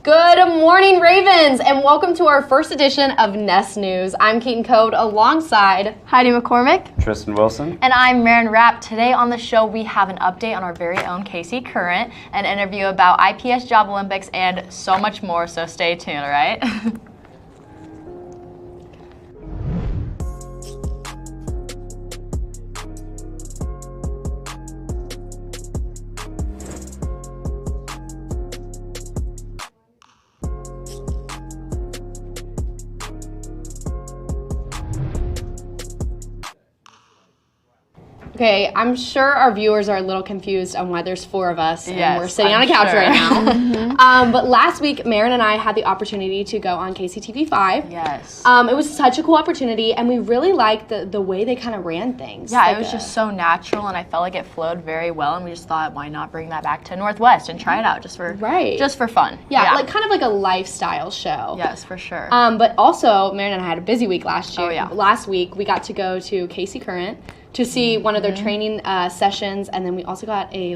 Good morning, Ravens, and welcome to our first edition of Nest News. I'm Keaton Code alongside Heidi McCormick, Tristan Wilson, and I'm Marin Rapp. Today on the show, we have an update on our very own Casey Current, an interview about IPS Job Olympics, and so much more, so stay tuned, all right? Okay, I'm sure our viewers are a little confused on why there's four of us and we're sitting on a couch right now. But last week, Marin and I had the opportunity to go on KCTV5. Yes. It was such a cool opportunity, and we really liked the way they kind of ran things. Yeah, it was just so natural, and I felt like it flowed very well, and we just thought, why not bring that back to Northwest and try it out just for fun. Yeah, like kind of like a lifestyle show. Yes, for sure. But also, Marin and I had a busy week last year. Oh, yeah. Last week, we got to go to Casey Current to see one of their training sessions, and then we also got a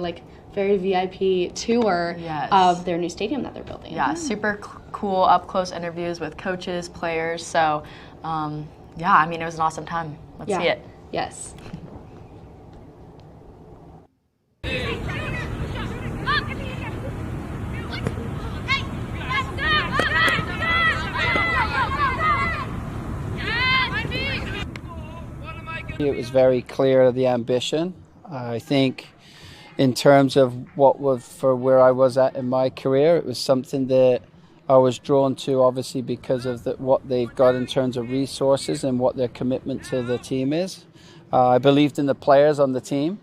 very VIP tour of their new stadium that they're building. Yeah, super cool up close interviews with coaches, players. So, yeah, I mean, it was an awesome time. Let's see it. Yes. It was very clear the ambition. I think in terms of for where I was at in my career, it was something that I was drawn to, obviously because of what they've got in terms of resources and what their commitment to the team is. I believed in the players on the team,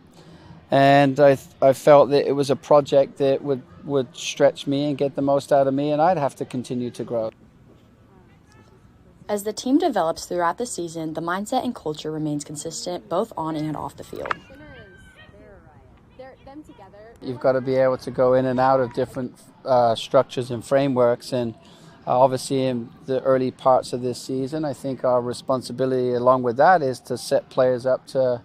and I felt that it was a project that would stretch me and get the most out of me, and I'd have to continue to grow. As the team develops throughout the season, the mindset and culture remains consistent both on and off the field. You've got to be able to go in and out of different structures and frameworks, and obviously in the early parts of this season, I think our responsibility along with that is to set players up to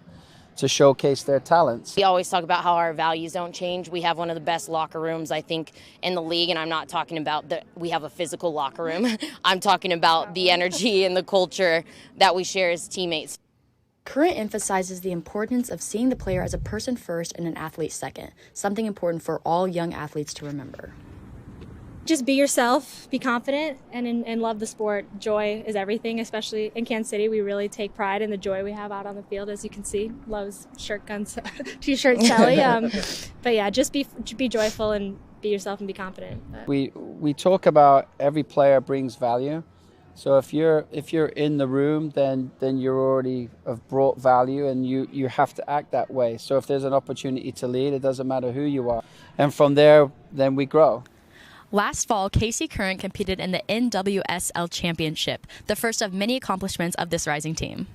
showcase their talents. We always talk about how our values don't change. We have one of the best locker rooms, I think, in the league, and I'm not talking about that we have a physical locker room. I'm talking about the energy and the culture that we share as teammates. Current emphasizes the importance of seeing the player as a person first and an athlete second, something important for all young athletes to remember. Just be yourself, be confident, and love the sport. Joy is everything, especially in Kansas City. We really take pride in the joy we have out on the field, as you can see. Love's shirt guns, t-shirt Sally. But yeah, just be joyful and be yourself and be confident. We talk about every player brings value. So if you're in the room, then you're already have brought value, and you have to act that way. So if there's an opportunity to lead, it doesn't matter who you are. And from there, then we grow. Last fall, Casey Current competed in the NWSL Championship, the first of many accomplishments of this rising team.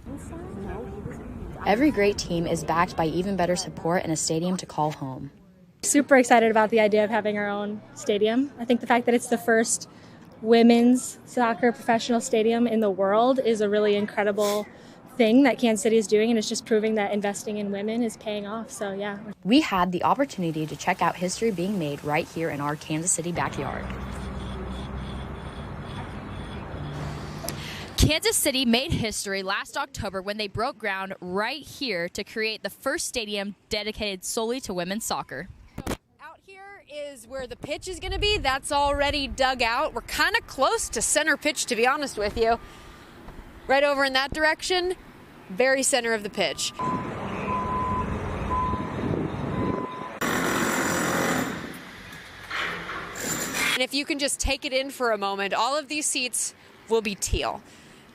Every great team is backed by even better support and a stadium to call home. Super excited about the idea of having our own stadium. I think the fact that it's the first women's soccer professional stadium in the world is a really incredible thing that Kansas City is doing, and it's just proving that investing in women is paying off. So yeah, we had the opportunity to check out history being made right here in our Kansas City backyard. Kansas City made history last October when they broke ground right here to create the first stadium dedicated solely to women's soccer. Out here is where the pitch is going to be. That's already dug out. We're kind of close to center pitch, to be honest with you. Right over in that direction, very center of the pitch. And if you can just take it in for a moment, all of these seats will be teal.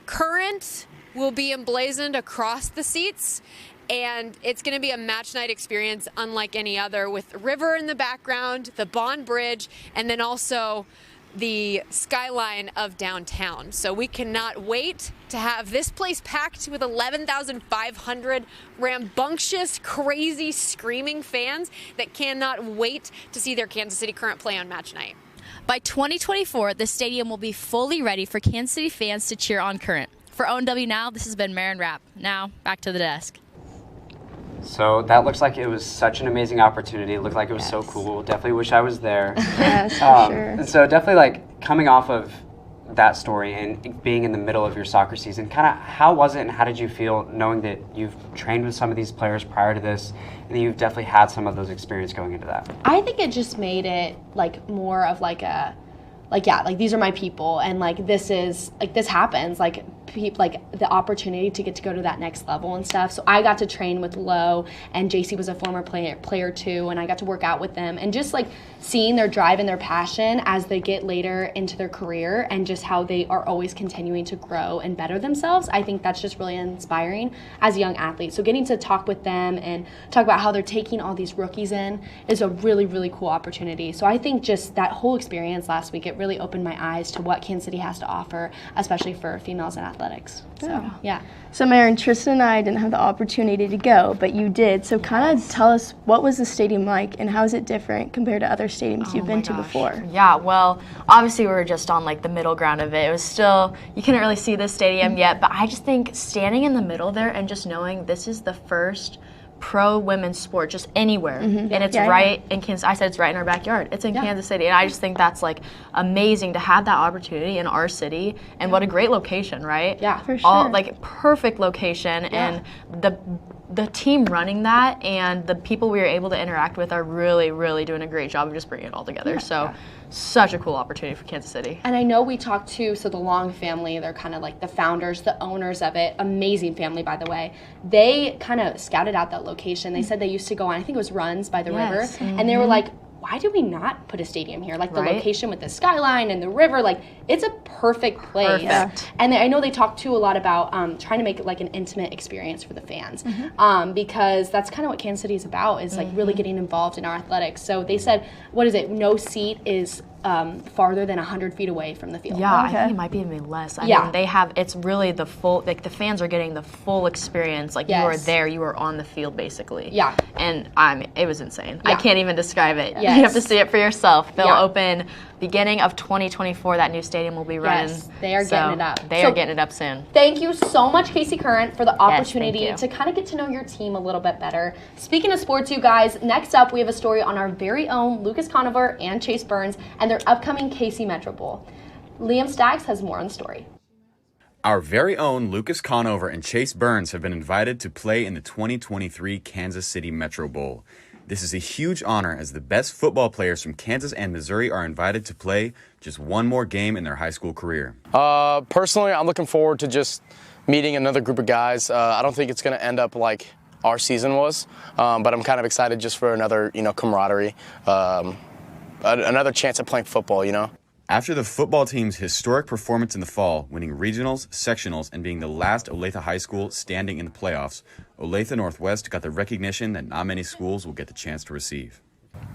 Current will be emblazoned across the seats, and it's going to be a match night experience unlike any other, with river in the background, the Bond Bridge, and then also the skyline of downtown. So we cannot wait to have this place packed with 11,500 rambunctious, crazy, screaming fans that cannot wait to see their Kansas City Current play on match night. By 2024, the stadium will be fully ready for Kansas City fans to cheer on Current. For ONW Now, this has been Marin Rapp. Now, back to the desk. So that looks like it was such an amazing opportunity. It looked like it was so cool. Definitely wish I was there. Yes, for sure. And so definitely like coming off of that story and being in the middle of your soccer season, kind of how was it and how did you feel knowing that you've trained with some of these players prior to this and that you've definitely had some of those experiences going into that? I think it just made it like more of like a, like, yeah, like these are my people and like this is, like this happens, like the opportunity to get to go to that next level and stuff. So I got to train with Lo, and JC was a former player too, and I got to work out with them and just like seeing their drive and their passion as they get later into their career and just how they are always continuing to grow and better themselves. I think that's just really inspiring as a young athlete. So getting to talk with them and talk about how they're taking all these rookies in is a really, really cool opportunity. So I think just that whole experience last week, it really opened my eyes to what Kansas City has to offer, especially for females in athletics. So, yeah. So, Maren, Tristan and I didn't have the opportunity to go, but you did. So, kind of tell us, what was the stadium like, and how is it different compared to other stadiums you've been to before? Yeah, well, obviously we were just on like the middle ground of it. It was still, you couldn't really see the stadium yet, but I just think standing in the middle there and just knowing this is the first pro women's sport just anywhere, and it's right in Kansas. I said it's right in our backyard. It's in Kansas City, and I just think that's like amazing to have that opportunity in our city, and what a great location, right? Yeah, for sure. Like perfect location, and the team running that and the people we were able to interact with are really, really doing a great job of just bringing it all together. Such a cool opportunity for Kansas City. And I know we talked to, so the Long family, they're kind of like the founders, the owners of it, amazing family, by the way. They kind of scouted out that location. They said they used to go on, I think it was runs by the river, and they were like, why do we not put a stadium here? Like the location with the skyline and the river, like it's a perfect place. And I know they talked too a lot about trying to make it like an intimate experience for the fans, because that's kind of what Kansas City is about, is like really getting involved in our athletics. So they said, what is it? No seat is farther than 100 feet away from the field. Yeah, I think it might be even less. I mean, they have, it's really the full, like the fans are getting the full experience. Like you are there, you are on the field basically. Yeah. And it was insane. I can't even describe it. You have to see it for yourself. They'll open beginning of 2024, that new stadium will be running. Yes, they are getting it up. They are getting it up soon. Thank you so much, Casey Current, for the opportunity to kind of get to know your team a little bit better. Speaking of sports, you guys, next up we have a story on our very own Lucas Conover and Chase Burns and their upcoming KC Metro Bowl. Liam Staggs has more on the story. Our very own Lucas Conover and Chase Burns have been invited to play in the 2023 Kansas City Metro Bowl. This is a huge honor as the best football players from Kansas and Missouri are invited to play just one more game in their high school career. Personally, I'm looking forward to just meeting another group of guys. I don't think it's going to end up like our season was, but I'm kind of excited just for another, camaraderie, another chance at playing football, After the football team's historic performance in the fall, winning regionals, sectionals, and being the last Olathe High School standing in the playoffs, Olathe Northwest got the recognition that not many schools will get the chance to receive.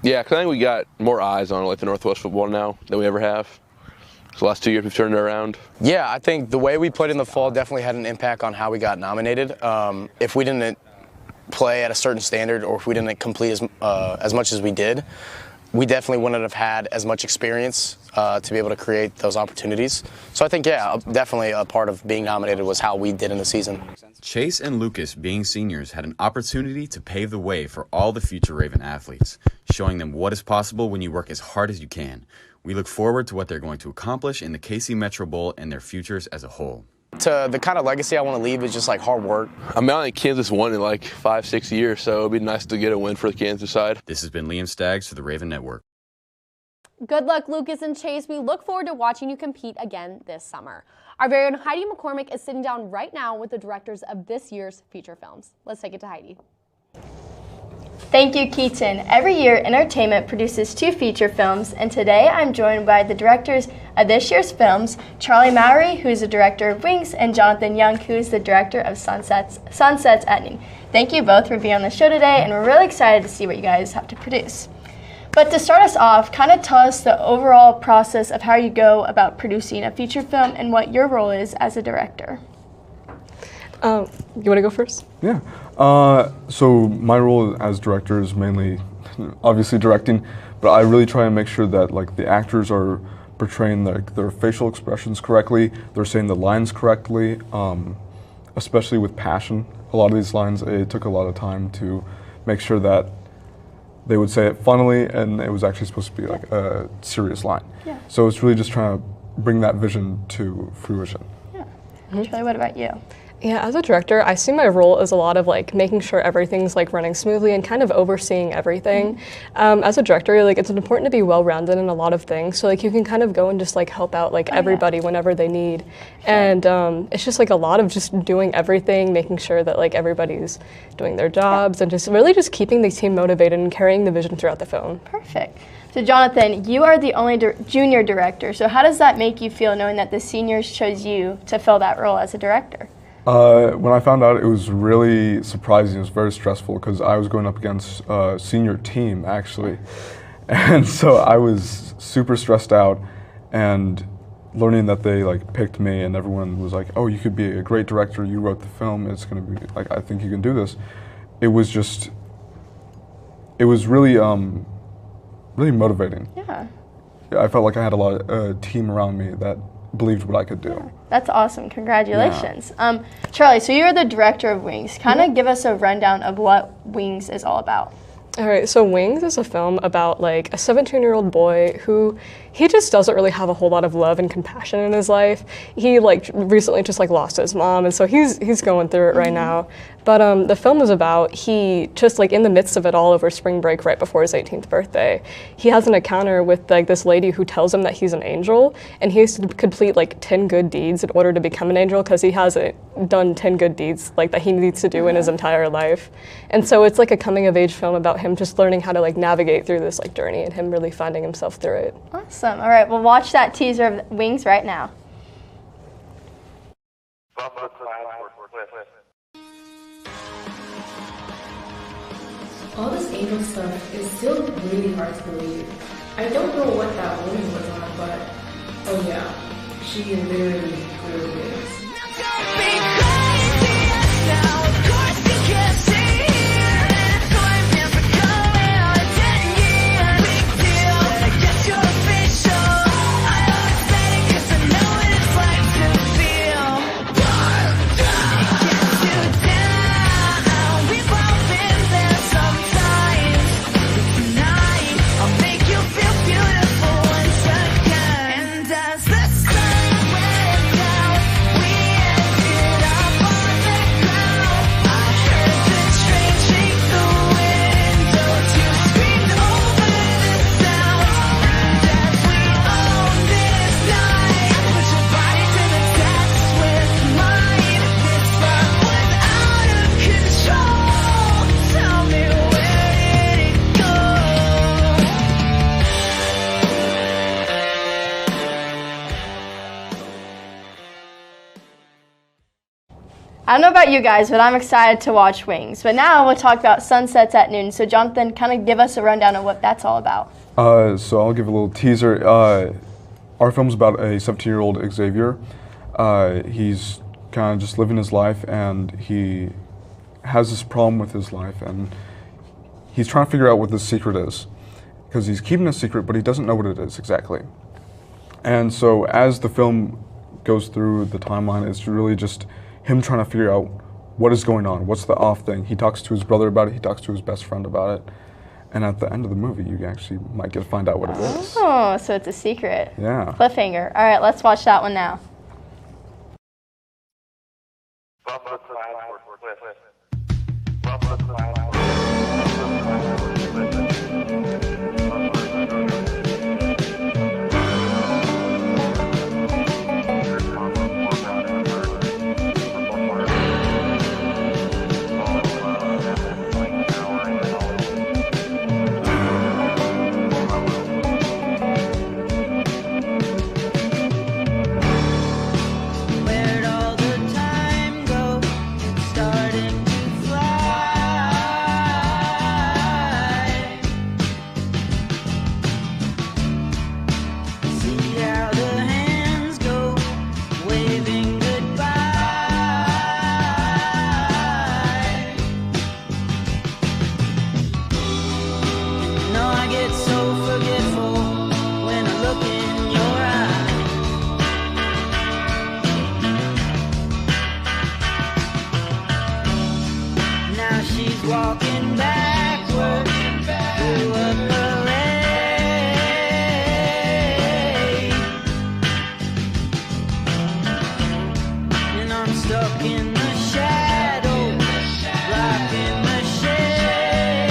Yeah, because I think we got more eyes on Olathe Northwest football now than we ever have. So the last 2 years we've turned it around. Yeah, I think the way we played in the fall definitely had an impact on how we got nominated. If we didn't play at a certain standard, or if we didn't complete as much as we did, we definitely wouldn't have had as much experience to be able to create those opportunities. So I think, definitely a part of being nominated was how we did in the season. Chase and Lucas, being seniors, had an opportunity to pave the way for all the future Raven athletes, showing them what is possible when you work as hard as you can. We look forward to what they're going to accomplish in the KC Metro Bowl and their futures as a whole. The kind of legacy I want to leave is just like hard work. I mean, I think Kansas won in like 5-6 years, so it'd be nice to get a win for the Kansas side. This has been Liam Staggs for the Raven Network. Good luck, Lucas and Chase. We look forward to watching you compete again this summer. Our very own Heidi McCormick is sitting down right now with the directors of this year's feature films. Let's take it to Heidi. Thank you, Keaton. Every year, Entertainment produces 2 feature films, and today I'm joined by the directors of this year's films, Charlie Mowry, who is the director of Wings, and Jonathan Young, who is the director of Sunsets at Noon. Thank you both for being on the show today, and we're really excited to see what you guys have to produce. But to start us off, kind of tell us the overall process of how you go about producing a feature film and what your role is as a director. You want to go first? Yeah. So my role as director is mainly, obviously directing, but I really try and make sure that like the actors are portraying their facial expressions correctly, they're saying the lines correctly, especially with passion. A lot of these lines, it took a lot of time to make sure that they would say it funnily and it was actually supposed to be like a serious line. Yeah. So it's really just trying to bring that vision to fruition. Yeah. Charlie, what about you? Yeah, as a director, I see my role as a lot of like making sure everything's like running smoothly and kind of overseeing everything. As a director, like it's important to be well-rounded in a lot of things, so like you can kind of go and just like help out like everybody whenever they need. And it's just like a lot of just doing everything, making sure that like everybody's doing their jobs and just really just keeping the team motivated and carrying the vision throughout the film. Perfect. So Jonathan, you are the only junior director, so how does that make you feel knowing that the seniors chose you to fill that role as a director? When I found out, it was really surprising. It was very stressful because I was going up against a senior team, actually. And so I was super stressed out, and learning that they like picked me and everyone was like, oh, you could be a great director, you wrote the film, it's going to be like, I think you can do this. It was just, it was really, really motivating. Yeah. I felt like I had a lot of team around me that believed what I could do. Yeah. That's awesome. Congratulations. Yeah. Charlie, so you're the director of Wings. Kind of give us a rundown of what Wings is all about. All right, so Wings is a film about like a 17-year-old boy who he just doesn't really have a whole lot of love and compassion in his life. He like recently just like lost his mom, and so he's going through it right now. But the film is about he just like in the midst of it all over spring break right before his 18th birthday, he has an encounter with like this lady who tells him that he's an angel, and he has to complete like 10 good deeds in order to become an angel because he hasn't done 10 good deeds like that he needs to do in his entire life. And so it's like a coming of age film about him just learning how to like navigate through this like journey and him really finding himself through it. Awesome. All right, we'll watch that teaser of Wings right now. All this angel stuff is still really hard to believe. I don't know what that woman was on, but oh yeah, she literally grew wings. I don't know about you guys, but I'm excited to watch Wings. But now we'll talk about Sunsets at Noon. So Jonathan, kind of give us a rundown of what that's all about. So I'll give a little teaser. Our film's about a 17-year-old Xavier. He's kind of just living his life, and he has this problem with his life, and he's trying to figure out what the secret is, because he's keeping a secret, but he doesn't know what it is exactly. And so as the film goes through the timeline, it's really just him trying to figure out what is going on, what's the off thing. He talks to his brother about it, he talks to his best friend about it, and at the end of the movie, you actually might get to find out what it is. Oh, so it's a secret. Yeah. Cliffhanger. All right, let's watch that one now. Where'd all the time go? It's starting to fly. walking backward through a parade, and I'm stuck in the shadow, blocking the shade.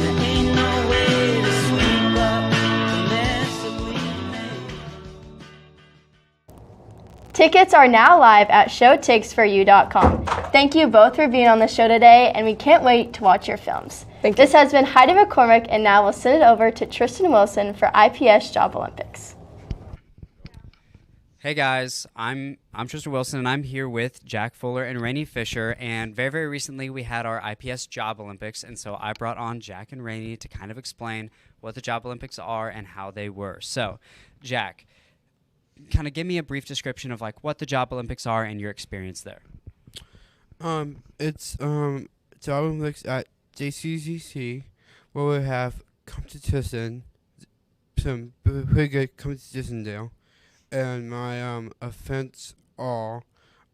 There ain't no way to sweep up the mess that we made. Tickets are now live at showticksforyou.com. Thank you both for being on the show today, and we can't wait to watch your films. Thank you. This has been Heidi McCormick, and now we'll send it over to Tristan Wilson for IPS Job Olympics. Hey guys, I'm Tristan Wilson, and I'm here with Jack Fuller and Rainey Fisher. And very, very recently we had our IPS Job Olympics, and so I brought on Jack and Rainey to kind of explain what the Job Olympics are and how they were. So, Jack, kind of give me a brief description of like what the Job Olympics are and your experience there. It's Job Olympics at JCCC, where we have competition, some pretty good competition there, and my events are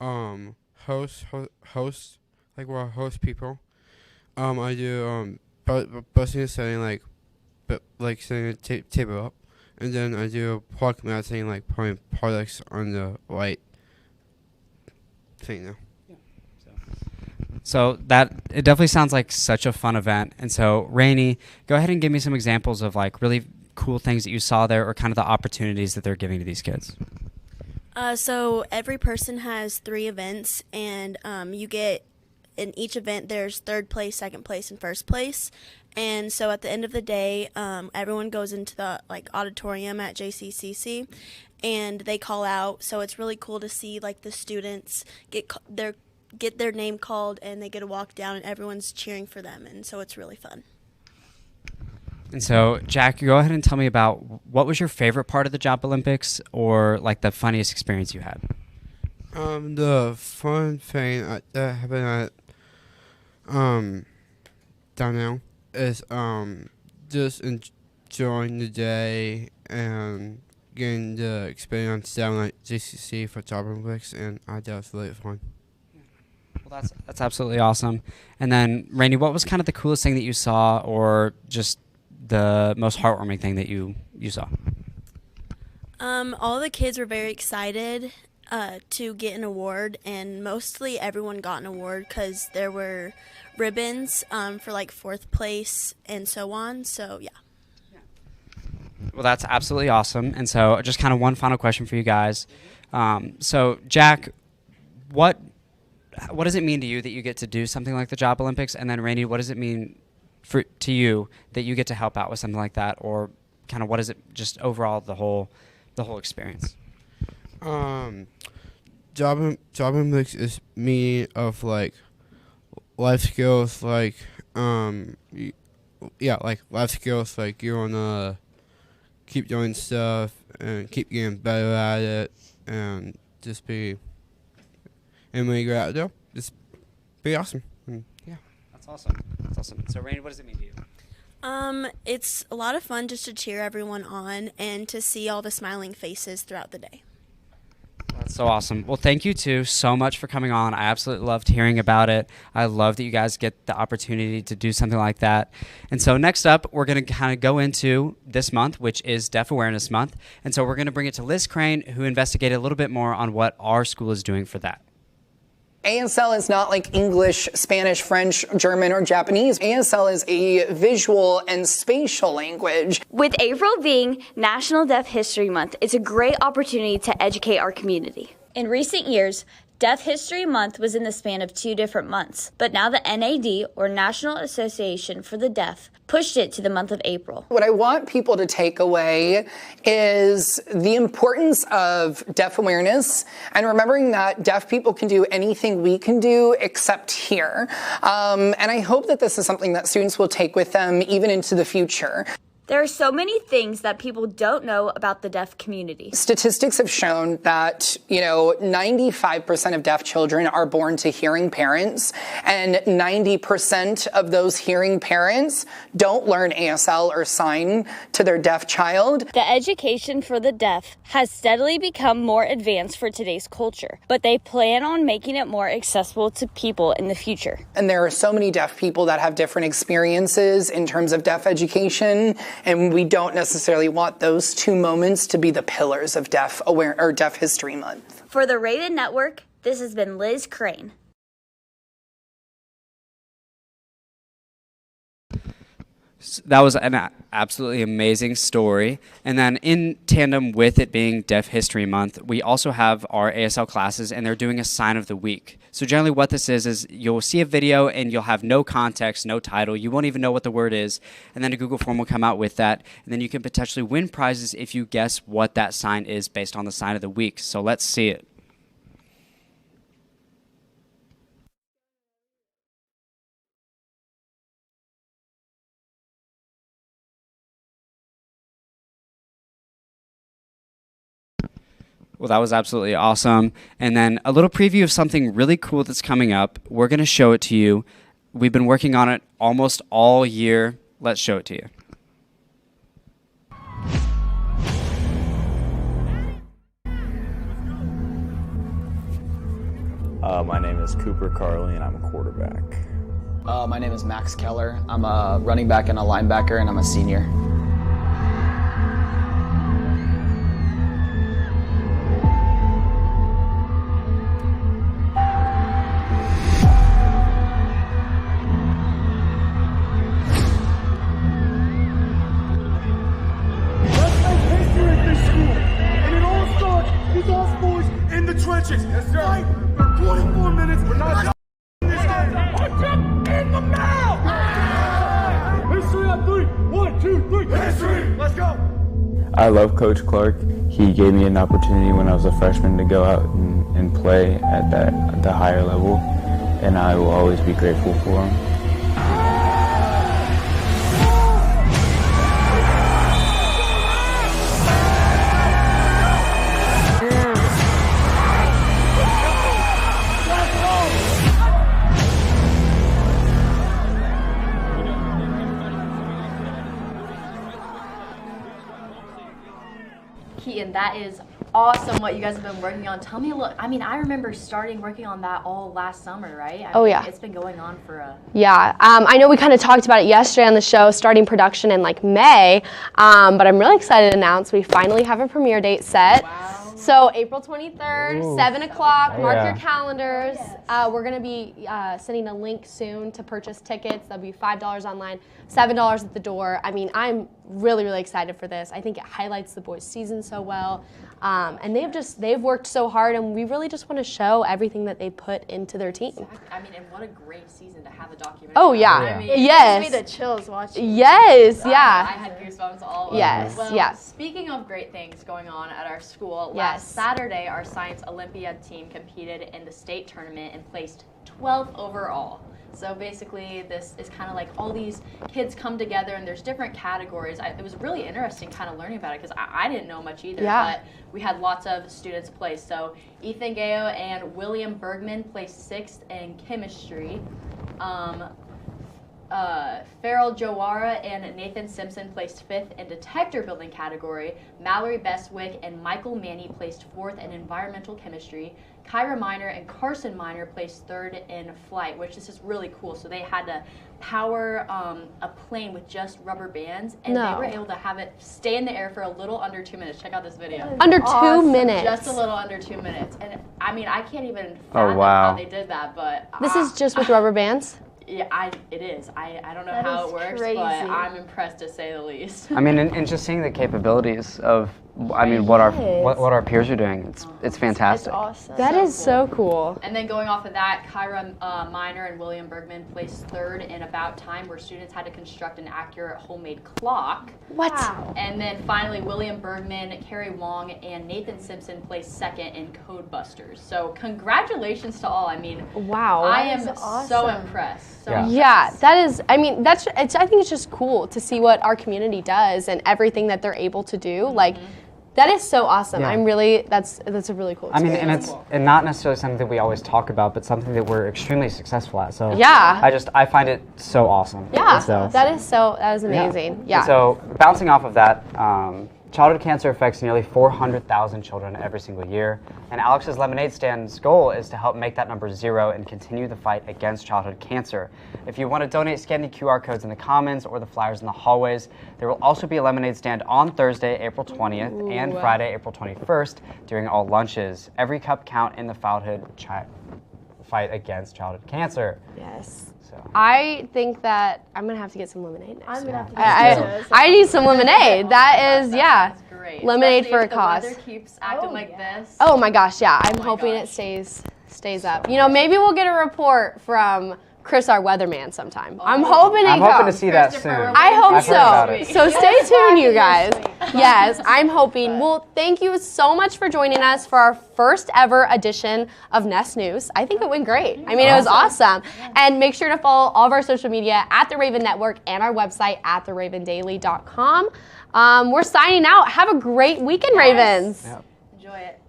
host like we're host people. I do busing and setting like setting a table up, and then I do product matching, like putting products on the right thing now. So that it definitely sounds like such a fun event. And so, Rainey, go ahead and give me some examples of like really cool things that you saw there, or kind of the opportunities that they're giving to these kids. So every person has 3 events, and you get in each event there's third place, second place, and first place. And so at the end of the day, everyone goes into the auditorium at JCCC, and they call out. So it's really cool to see like the students get their name called, and they get to walk down, and everyone's cheering for them, and so it's really fun. And so, Jack, go ahead and tell me about what was your favorite part of the Job Olympics, or like the funniest experience you had. The fun thing that happened at down now is just enjoying the day and getting the experience down at JCC for Job Olympics, and I thought it was really fun. Well, that's absolutely awesome. And then, Rainey, what was kind of the coolest thing that you saw, or just the most heartwarming thing that you saw? All the kids were very excited to get an award, and mostly everyone got an award because there were ribbons for like 4th place and so on. So yeah. Well, that's absolutely awesome. And so, just kind of one final question for you guys. So, Jack, what does it mean to you that you get to do something like the Job Olympics? And then, Rainey, what does it mean to you that you get to help out with something like that, or kind of what is it just overall the whole experience? Job Olympics is me of like life skills, like like life skills, like you wanna keep doing stuff and keep getting better at it, and just be. And when you go out there, just be awesome. And yeah. That's awesome. That's awesome. So, Rainey, what does it mean to you? It's a lot of fun just to cheer everyone on and to see all the smiling faces throughout the day. That's so awesome. Well, thank you two so much for coming on. I absolutely loved hearing about it. I love that you guys get the opportunity to do something like that. And so next up, we're going to kind of go into this month, which is Deaf Awareness Month. And so we're going to bring it to Liz Crane, who investigated a little bit more on what our school is doing for that. ASL is not like English, Spanish, French, German, or Japanese. ASL is a visual and spatial language. With April being National Deaf History Month, it's a great opportunity to educate our community. In recent years, Deaf History Month was in the span of 2 different months, but now the NAD, or National Association for the Deaf, pushed it to the month of April. What I want people to take away is the importance of deaf awareness and remembering that deaf people can do anything we can do except hear. And I hope that this is something that students will take with them even into the future. There are so many things that people don't know about the deaf community. Statistics have shown that, 95% of deaf children are born to hearing parents, and 90% of those hearing parents don't learn ASL or sign to their deaf child. The education for the deaf has steadily become more advanced for today's culture, but they plan on making it more accessible to people in the future. And there are so many deaf people that have different experiences in terms of deaf education, and we don't necessarily want those two moments to be the pillars of Deaf History Month. For the Raven Network, this has been Liz Crane. That was an absolutely amazing story. And then in tandem with it being Deaf History Month, we also have our ASL classes, and they're doing a sign of the week. So generally what this is you'll see a video and you'll have no context, no title. You won't even know what the word is. And then a Google form will come out with that. And then you can potentially win prizes if you guess what that sign is based on the sign of the week. So let's see it. Well, that was absolutely awesome. And then a little preview of something really cool that's coming up. We're going to show it to you. We've been working on it almost all year. Let's show it to you. My name is Cooper Carley, and I'm a quarterback. My name is Max Keller. I'm a running back and a linebacker, and I'm a senior. Trenches. Yes, sir. Fight for 24 minutes. We're not this game. In the mouth. History on 3. 1, 2, 3. History. Let's go. I love Coach Clark. He gave me an opportunity when I was a freshman to go out and play at the higher level, and I will always be grateful for him. Keaton, that is awesome what you guys have been working on. Tell me a little, I remember working on that all last summer, right? Yeah. It's been going on for a... Yeah, I know we kind of talked about it yesterday on the show, starting production in May, but I'm really excited to announce we finally have a premiere date set. Wow. So April 23rd, 7 o'clock, mark your calendars. Yes. We're going to be sending a link soon to purchase tickets. That'll be $5 online, $7 at the door. I'm really, really excited for this. I think it highlights the boys' season so well. And they've worked so hard, and we really just want to show everything that they put into their team. And what a great season to have a documentary. Oh, yeah. It yes. gives me the chills watching. Yes, yeah. I had goosebumps all over. Yes, well, yeah. Speaking of great things going on at our school, Yes. last Saturday our Science Olympiad team competed in the state tournament and placed 12th overall. So basically this is kind of like all these kids come together and there's different categories. It was really interesting kind of learning about it because I didn't know much either, but we had lots of students place. So Ethan Gao and William Bergman placed 6th in chemistry. Farrell Jawara and Nathan Simpson placed 5th in detector building category. Mallory Bestwick and Michael Manny placed 4th in environmental chemistry. Kyra Miner and Carson Miner placed 3rd in flight, which this is really cool. So they had to power a plane with just rubber bands, and they were able to have it stay in the air for a little under 2 minutes. Check out this video. Under 2 minutes. Just a little under 2 minutes. And I can't even fathom how they did that, but This is just with rubber bands? Yeah, it is. I don't know That how is it works, crazy. but I'm impressed to say the least. And just seeing the capabilities of I mean, what our peers are doing. It's fantastic. Awesome. That is so cool. And then going off of that, Kyra Miner and William Bergman placed third in About Time, where students had to construct an accurate homemade clock. What? Wow. And then finally, William Bergman, Carrie Wong, and Nathan Simpson placed second in Code Busters. So congratulations to all. I mean, wow. I am That is awesome. so impressed. Yeah, that is, I mean, I think it's just cool to see what our community does and everything that they're able to do. Like, that is so awesome. Yeah. I'm really, that's a really cool experience. I mean, and not necessarily something that we always talk about, but something that we're extremely successful at. So yeah. I find it so awesome. Yeah, So, that is amazing. Yeah. So bouncing off of that, childhood cancer affects nearly 400,000 children every single year, and Alex's Lemonade Stand's goal is to help make that number 0 and continue the fight against childhood cancer. If you want to donate, scan the QR codes in the comments or the flyers in the hallways. There will also be a lemonade stand on Thursday, April 20th, and Friday, April 21st, during all lunches. Every cup count in the fight against childhood cancer. Yes. So. I think that I'm gonna have to get some lemonade next. I'm gonna have to get I need some lemonade. That is, yeah. That's great. Lemonade Especially for a if cause. The weather keeps acting like this. Oh my gosh, yeah. I'm hoping it stays up. You know, maybe we'll get a report from Chris, our weatherman, sometime. I'm hoping I'm hoping to see that soon. I hope so. So stay tuned, you guys. Yes, I'm hoping. Well, thank you so much for joining us for our first ever edition of Nest News. I think it went great. I mean, it was awesome. And make sure to follow all of our social media at The Raven Network and our website at theravendaily.com. We're signing out. Have a great weekend, Ravens. Enjoy it.